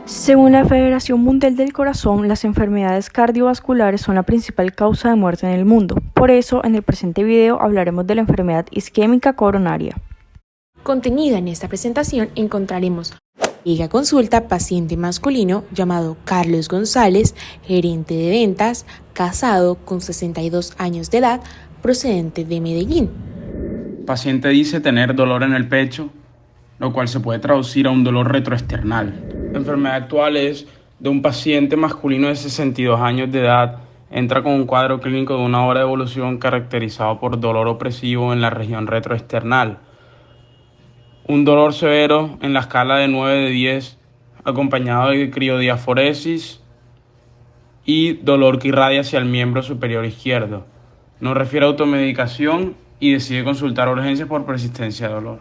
Según la Federación Mundial del Corazón, las enfermedades cardiovasculares son la principal causa de muerte en el mundo. Por eso, en el presente video hablaremos de la enfermedad isquémica coronaria. Contenida en esta presentación encontraremos llega a consulta paciente masculino llamado Carlos González, gerente de ventas, casado con 62 años de edad, procedente de Medellín. Paciente dice tener dolor en el pecho, lo cual se puede traducir a un dolor retroesternal. La enfermedad actual es de un paciente masculino de 62 años de edad. Entra con un cuadro clínico de una hora de evolución caracterizado por dolor opresivo en la región retroesternal. Un dolor severo en la escala de 9 de 10, acompañado de criodiaforesis y dolor que irradia hacia el miembro superior izquierdo. No refiere a automedicación y decide consultar urgencias por persistencia de dolor.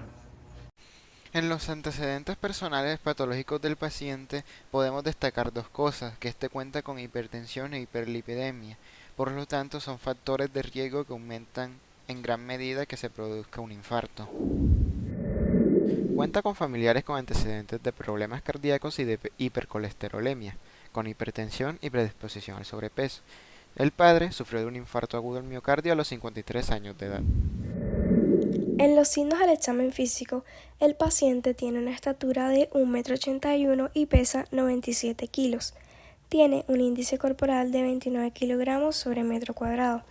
En los antecedentes personales patológicos del paciente podemos destacar dos cosas: que éste cuenta con hipertensión e hiperlipidemia, por lo tanto son factores de riesgo que aumentan en gran medida que se produzca un infarto. Cuenta con familiares con antecedentes de problemas cardíacos y de hipercolesterolemia, con hipertensión y predisposición al sobrepeso. El padre sufrió de un infarto agudo al miocardio a los 53 años de edad. En los signos del examen físico, el paciente tiene una estatura de 1,81 m y pesa 97 kilos. Tiene un índice corporal de 29 kilogramos sobre metro cuadrado.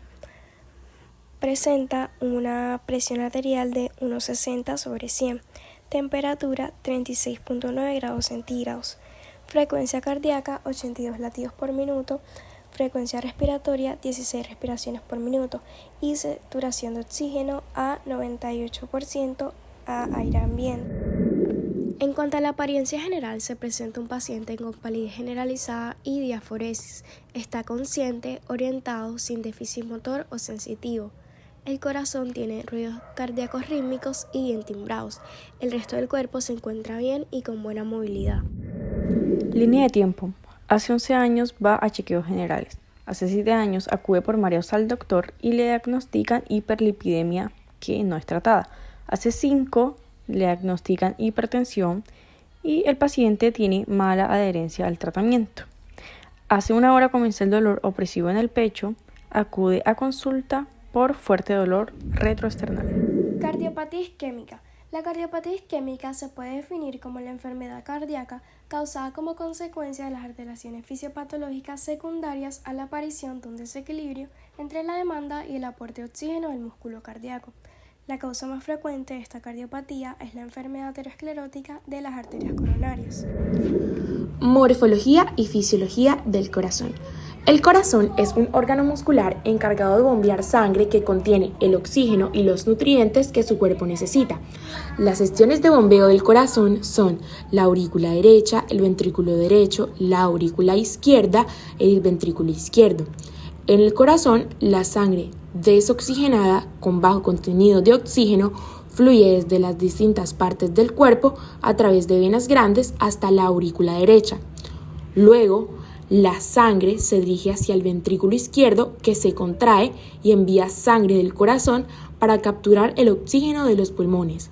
Presenta una presión arterial de 1,60 sobre 100. Temperatura 36.9 grados centígrados. Frecuencia cardíaca 82 latidos por minuto. Frecuencia respiratoria 16 respiraciones por minuto y saturación de oxígeno a 98% a aire ambiente. En cuanto a la apariencia general, se presenta un paciente con palidez generalizada y diaforesis. Está consciente, orientado, sin déficit motor o sensitivo. El corazón tiene ruidos cardíacos rítmicos y bien timbrados. El resto del cuerpo se encuentra bien y con buena movilidad. Línea de tiempo. Hace 11 años va a chequeos generales. Hace 7 años acude por mareos al doctor y le diagnostican hiperlipidemia que no es tratada. Hace 5 le diagnostican hipertensión y el paciente tiene mala adherencia al tratamiento. Hace 1 hora comienza el dolor opresivo en el pecho. Acude a consulta por fuerte dolor retroesternal. Cardiopatía isquémica. La cardiopatía isquémica se puede definir como la enfermedad cardíaca causada como consecuencia de las alteraciones fisiopatológicas secundarias a la aparición de un desequilibrio entre la demanda y el aporte de oxígeno del músculo cardíaco. La causa más frecuente de esta cardiopatía es la enfermedad aterosclerótica de las arterias coronarias. Morfología y fisiología del corazón. El corazón es un órgano muscular encargado de bombear sangre que contiene el oxígeno y los nutrientes que su cuerpo necesita. Las secciones de bombeo del corazón son la aurícula derecha, el ventrículo derecho, la aurícula izquierda y el ventrículo izquierdo. En el corazón, la sangre desoxigenada con bajo contenido de oxígeno fluye desde las distintas partes del cuerpo a través de venas grandes hasta la aurícula derecha. Luego, la sangre se dirige hacia el ventrículo izquierdo, que se contrae y envía sangre del corazón para capturar el oxígeno de los pulmones.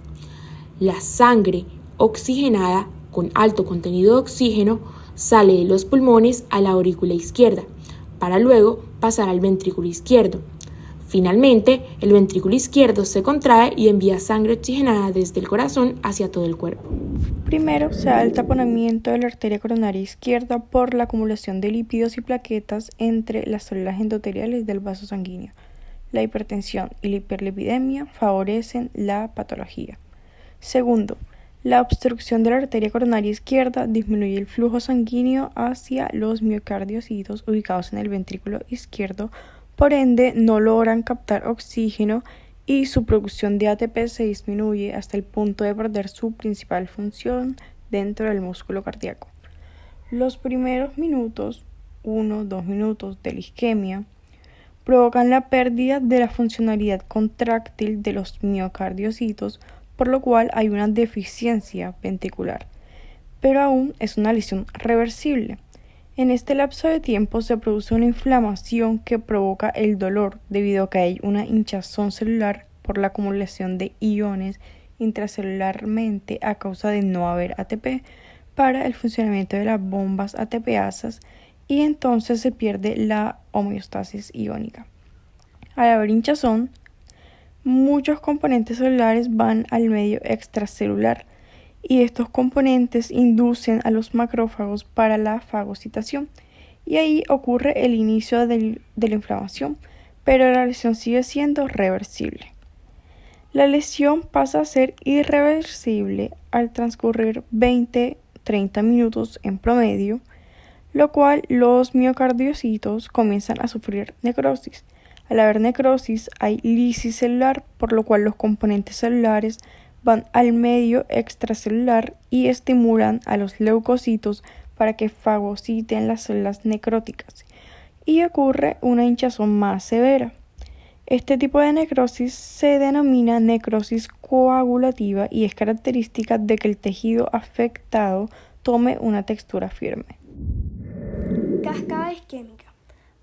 La sangre oxigenada con alto contenido de oxígeno sale de los pulmones a la aurícula izquierda, para luego pasar al ventrículo izquierdo. Finalmente, el ventrículo izquierdo se contrae y envía sangre oxigenada desde el corazón hacia todo el cuerpo. Primero se da el taponamiento de la arteria coronaria izquierda por la acumulación de lípidos y plaquetas entre las células endoteliales del vaso sanguíneo. La hipertensión y la hiperlipidemia favorecen la patología. Segundo, la obstrucción de la arteria coronaria izquierda disminuye el flujo sanguíneo hacia los miocardiocitos ubicados en el ventrículo izquierdo, por ende no logran captar oxígeno y su producción de ATP se disminuye hasta el punto de perder su principal función dentro del músculo cardíaco. Los primeros minutos, 1-2 minutos de la isquemia, provocan la pérdida de la funcionalidad contráctil de los miocardiocitos, por lo cual hay una deficiencia ventricular, pero aún es una lesión reversible. En este lapso de tiempo se produce una inflamación que provoca el dolor debido a que hay una hinchazón celular por la acumulación de iones intracelularmente a causa de no haber ATP, para el funcionamiento de las bombas ATPasas y entonces se pierde la homeostasis iónica. Al haber hinchazón, muchos componentes celulares van al medio extracelular y estos componentes inducen a los macrófagos para la fagocitación y ahí ocurre el inicio de la inflamación, pero la lesión sigue siendo reversible. La lesión pasa a ser irreversible al transcurrir 20-30 minutos en promedio, lo cual los miocardiocitos comienzan a sufrir necrosis. Al haber necrosis hay lisis celular, por lo cual los componentes celulares van al medio extracelular y estimulan a los leucocitos para que fagociten las células necróticas y ocurre una hinchazón más severa. Este tipo de necrosis se denomina necrosis coagulativa y es característica de que el tejido afectado tome una textura firme. Cascada isquémica.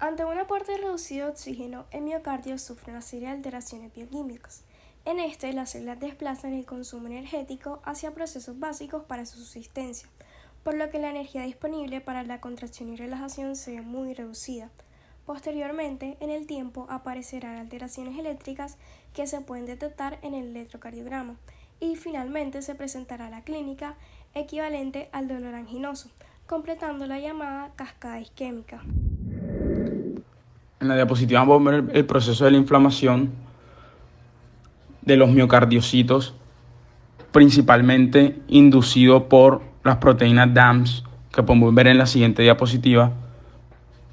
Ante un aporte reducido de oxígeno, el miocardio sufre una serie de alteraciones bioquímicas. En este, las células desplazan el consumo energético hacia procesos básicos para su subsistencia, por lo que la energía disponible para la contracción y relajación se ve muy reducida. Posteriormente, en el tiempo, aparecerán alteraciones eléctricas que se pueden detectar en el electrocardiograma y finalmente se presentará la clínica equivalente al dolor anginoso, completando la llamada cascada isquémica. En la diapositiva vamos a ver el proceso de la inflamación de los miocardiocitos, principalmente inducido por las proteínas DAMPs, que podemos ver en la siguiente diapositiva,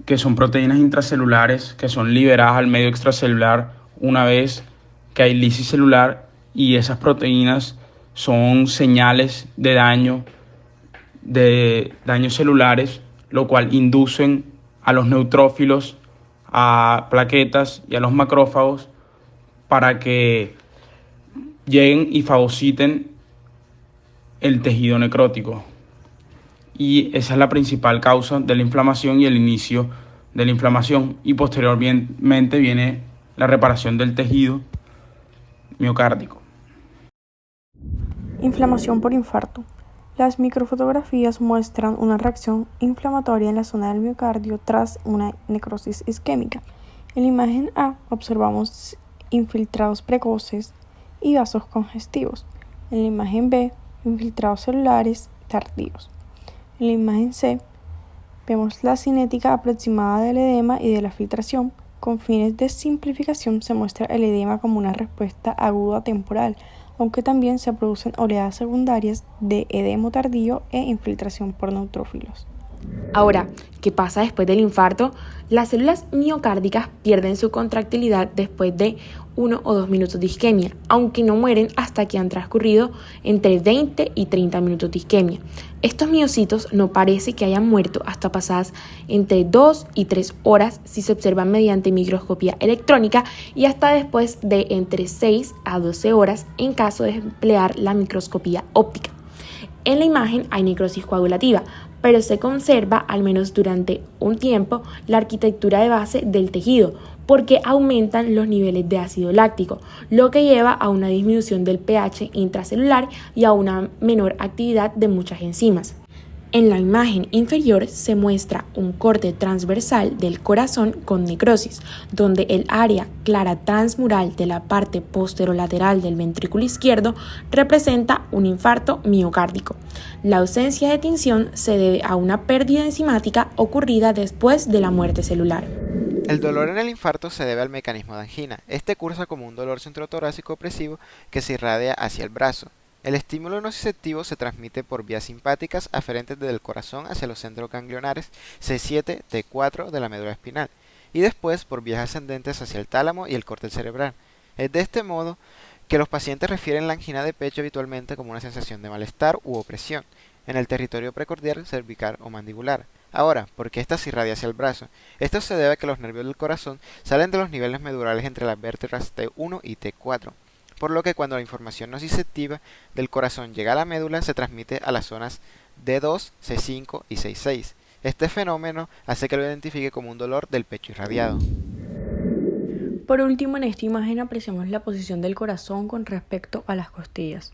que son proteínas intracelulares que son liberadas al medio extracelular una vez que hay lisis celular, y esas proteínas son señales de daños celulares, lo cual inducen a los neutrófilos, a plaquetas y a los macrófagos para que lleguen y fagociten el tejido necrótico. Y esa es la principal causa de la inflamación y el inicio de la inflamación, y posteriormente viene la reparación del tejido miocárdico. Inflamación por infarto. Las microfotografías muestran una reacción inflamatoria en la zona del miocardio tras una necrosis isquémica. En la imagen A observamos infiltrados precoces y vasos congestivos. En la imagen B, infiltrados celulares tardíos. En la imagen C, vemos la cinética aproximada del edema y de la filtración. Con fines de simplificación se muestra el edema como una respuesta aguda temporal, aunque también se producen oleadas secundarias de edema tardío e infiltración por neutrófilos. Ahora, ¿qué pasa después del infarto? Las células miocárdicas pierden su contractilidad después de 1 o 2 minutos de isquemia, aunque no mueren hasta que han transcurrido entre 20 y 30 minutos de isquemia. Estos miocitos no parece que hayan muerto hasta pasadas entre 2 y 3 horas si se observan mediante microscopía electrónica, y hasta después de entre 6 a 12 horas en caso de emplear la microscopía óptica. En la imagen hay necrosis coagulativa, pero se conserva, al menos durante un tiempo, la arquitectura de base del tejido, porque aumentan los niveles de ácido láctico, lo que lleva a una disminución del pH intracelular y a una menor actividad de muchas enzimas. En la imagen inferior se muestra un corte transversal del corazón con necrosis, donde el área clara transmural de la parte posterolateral del ventrículo izquierdo representa un infarto miocárdico. La ausencia de tinción se debe a una pérdida enzimática ocurrida después de la muerte celular. El dolor en el infarto se debe al mecanismo de angina. Este cursa como un dolor centrotorácico opresivo que se irradia hacia el brazo. El estímulo nociceptivo se transmite por vías simpáticas aferentes desde el corazón hacia los centros ganglionares C7, T4 de la médula espinal, y después por vías ascendentes hacia el tálamo y el córtex cerebral. Es de este modo que los pacientes refieren la angina de pecho habitualmente como una sensación de malestar u opresión en el territorio precordial, cervical o mandibular. Ahora, ¿por qué esta se irradia hacia el brazo? Esto se debe a que los nervios del corazón salen de los niveles medulares entre las vértebras T1 y T4. Por lo que cuando la información nociceptiva del corazón llega a la médula se transmite a las zonas D2, C5 y C6. Este fenómeno hace que lo identifique como un dolor del pecho irradiado. Por último, en esta imagen apreciamos la posición del corazón con respecto a las costillas.